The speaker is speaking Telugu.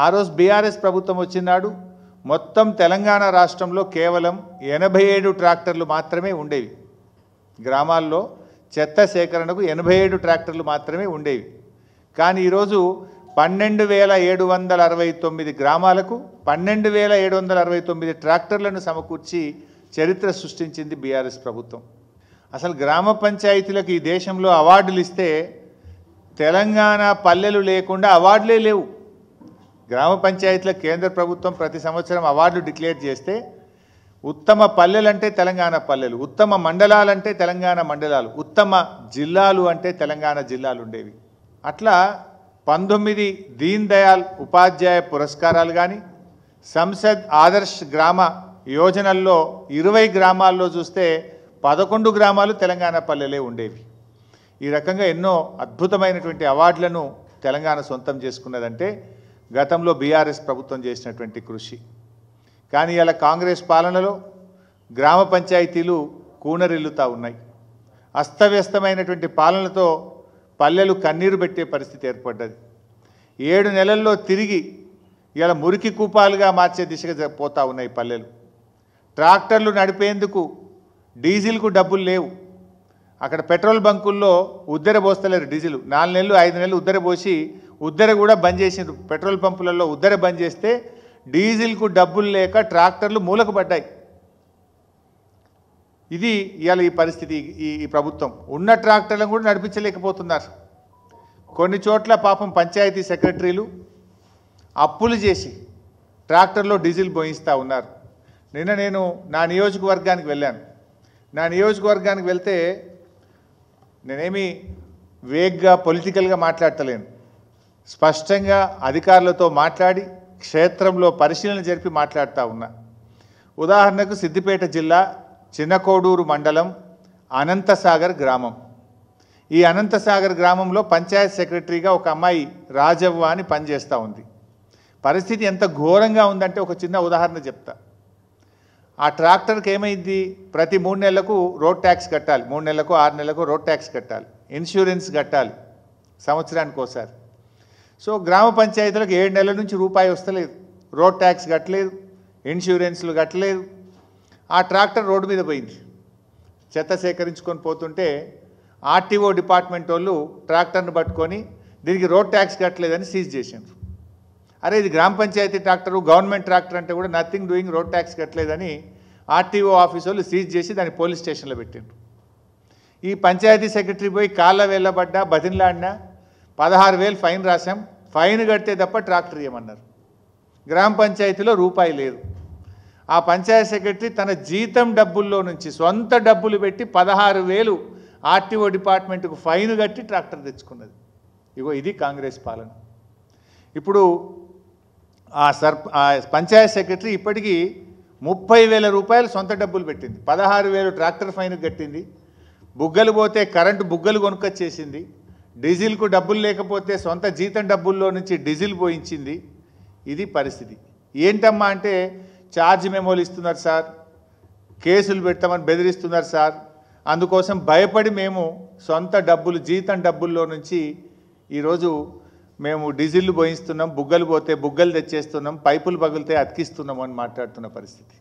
ఆ రోజు బీఆర్ఎస్ ప్రభుత్వం వచ్చినాడు మొత్తం తెలంగాణ రాష్ట్రంలో కేవలం 87 ట్రాక్టర్లు మాత్రమే ఉండేవి. గ్రామాల్లో చెత్త సేకరణకు 87 ట్రాక్టర్లు మాత్రమే ఉండేవి. కానీ ఈరోజు 12,769 గ్రామాలకు 12,769 ట్రాక్టర్లను సమకూర్చి చరిత్ర సృష్టించింది బీఆర్ఎస్ ప్రభుత్వం. అసలు గ్రామ పంచాయతీలకు ఈ దేశంలో అవార్డులు ఇస్తే తెలంగాణ పల్లెలు లేకుండా అవార్డులే లేవు. గ్రామ పంచాయతీలకు కేంద్ర ప్రభుత్వం ప్రతి సంవత్సరం అవార్డులు డిక్లేర్ చేస్తే ఉత్తమ పల్లెలంటే తెలంగాణ పల్లెలు, ఉత్తమ మండలాలంటే తెలంగాణ మండలాలు, ఉత్తమ జిల్లాలు అంటే తెలంగాణ జిల్లాలు ఉండేవి. అట్లా 19 దీన్ దయాల్ ఉపాధ్యాయ పురస్కారాలు కానీ, సంసద్ ఆదర్శ్ గ్రామ యోజనల్లో 20 గ్రామాల్లో చూస్తే 11 గ్రామాలు తెలంగాణ పల్లెలే ఉండేవి. ఈ రకంగా ఎన్నో అద్భుతమైనటువంటి అవార్డులను తెలంగాణ సొంతం చేసుకున్నదంటే గతంలో బీఆర్ఎస్ ప్రభుత్వం చేసినటువంటి కృషి. కానీ ఇలా కాంగ్రెస్ పాలనలో గ్రామ పంచాయతీలు కూనరిల్లుతూ ఉన్నాయి. అస్తవ్యస్తమైనటువంటి పాలనతో పల్లెలు కన్నీరు పెట్టే పరిస్థితి ఏర్పడ్డది. 7 నెలల్లో తిరిగి ఇలా మురికి కూపాలుగా మార్చే దిశగా పోతూ ఉన్నాయి పల్లెలు. ట్రాక్టర్లు నడిపేందుకు డీజిల్కు డబ్బులు లేవు. అక్కడ పెట్రోల్ బంకుల్లో ఉద్దెర పోస్తలేరు డీజిల్. 4 నెలలు 5 నెలలు ఉద్దెర పోసి ఉద్దెర కూడా బంద్ చేసిండ్రు. పెట్రోల్ పంపులలో ఉద్దెర బంద్ చేస్తే డీజిల్కు డబ్బులు లేక ట్రాక్టర్లు మూలకు పడ్డాయి. ఇది ఇవాళ ఈ పరిస్థితి. ఈ ప్రభుత్వం ఉన్న ట్రాక్టర్లను కూడా నడిపించలేకపోతున్నారు. కొన్ని చోట్ల పాపం పంచాయతీ సెక్రటరీలు అప్పులు చేసి ట్రాక్టర్లో డీజిల్ పోయిస్తూ ఉన్నారు. నిన్న నేను నా నియోజకవర్గానికి వెళ్ళాను. నా నియోజకవర్గానికి వెళ్తే నేనేమి వేగ్గా పొలిటికల్గా మాట్లాడతలేను. స్పష్టంగా అధికారులతో మాట్లాడి క్షేత్రంలో పరిశీలన జరిపి మాట్లాడుతూ ఉన్నా. ఉదాహరణకు సిద్దిపేట జిల్లా చిన్నకోడూరు మండలం అనంతసాగర్ గ్రామం. ఈ అనంతసాగర్ గ్రామంలో పంచాయత్ సెక్రటరీగా ఒక అమ్మాయి రాజవ్వ అని పనిచేస్తూ ఉంది. పరిస్థితి ఎంత ఘోరంగా ఉందంటే ఒక చిన్న ఉదాహరణ చెప్తా. ఆ ట్రాక్టర్కి ఏమైంది, ప్రతి 3 నెలలకు రోడ్ ట్యాక్స్ కట్టాలి, 3 నెలలకు 6 నెలలకు రోడ్ ట్యాక్స్ కట్టాలి, ఇన్సూరెన్స్ కట్టాలి సంవత్సరానికి ఒకసారి. సో గ్రామ పంచాయతీలకు 7 నెలల నుంచి రూపాయి వస్తలేదు, రోడ్ ట్యాక్స్ కట్టలేదు, ఇన్సూరెన్స్లు కట్టలేదు. ఆ ట్రాక్టర్ రోడ్డు మీద పోయింది. చెత్త సేకరించుకొని పోతుంటే ఆర్టీఓ డిపార్ట్మెంట్ వాళ్ళు ట్రాక్టర్ను పట్టుకొని దీనికి రోడ్ ట్యాక్స్ కట్టలేదని సీజ్ చేసిండ్రు. అరే ఇది గ్రామ పంచాయతీ ట్రాక్టరు, గవర్నమెంట్ ట్రాక్టర్ అంటే కూడా నథింగ్ డూయింగ్, రోడ్ ట్యాక్స్ కట్టలేదని ఆర్టీఓ ఆఫీస్ వాళ్ళు సీజ్ చేసి దాన్ని పోలీస్ స్టేషన్లో పెట్టిండ్రు. ఈ పంచాయతీ సెక్రటరీ పోయి కాళ్ళ వెళ్ళబడ్డా బతిన్లాడినా 16,000 ఫైన్ రాశాం, ఫైన్ కడితే తప్ప ట్రాక్టర్ ఇవ్వమన్నారు. గ్రామ పంచాయతీలో రూపాయి లేదు. ఆ పంచాయతీ సెక్రటరీ తన జీతం డబ్బుల్లో నుంచి సొంత డబ్బులు పెట్టి 16,000 ఆర్టీఓ డిపార్ట్మెంట్కు ఫైన్ కట్టి ట్రాక్టర్ తెచ్చుకున్నది. ఇగో ఇది కాంగ్రెస్ పాలన. ఇప్పుడు ఆ పంచాయతీ సెక్రటరీ ఇప్పటికీ 30,000 రూపాయలు సొంత డబ్బులు పెట్టింది, 16,000 ట్రాక్టర్ ఫైన్ కట్టింది, బుగ్గలు పోతే కరెంటు బుగ్గలు కొనుక్కొచ్చేసింది, డీజిల్కు డబ్బులు లేకపోతే సొంత జీతం డబ్బుల్లో నుంచి డీజిల్ పోయించింది. ఇది పరిస్థితి. ఏంటమ్మా అంటే ఛార్జ్ మెమోలు ఇస్తున్నారు సార్, కేసులు పెడతామని బెదిరిస్తున్నారు సార్, అందుకోసం భయపడి మేము సొంత డబ్బులు జీతం డబ్బుల్లో నుంచి ఈరోజు మేము డీజిల్ పోయిస్తున్నాం, బుగ్గలు పోతే బుగ్గలు తెచ్చేస్తున్నాం, పైపులు పగిలితే అతికిస్తున్నాం అని మాట్లాడుతున్న పరిస్థితి.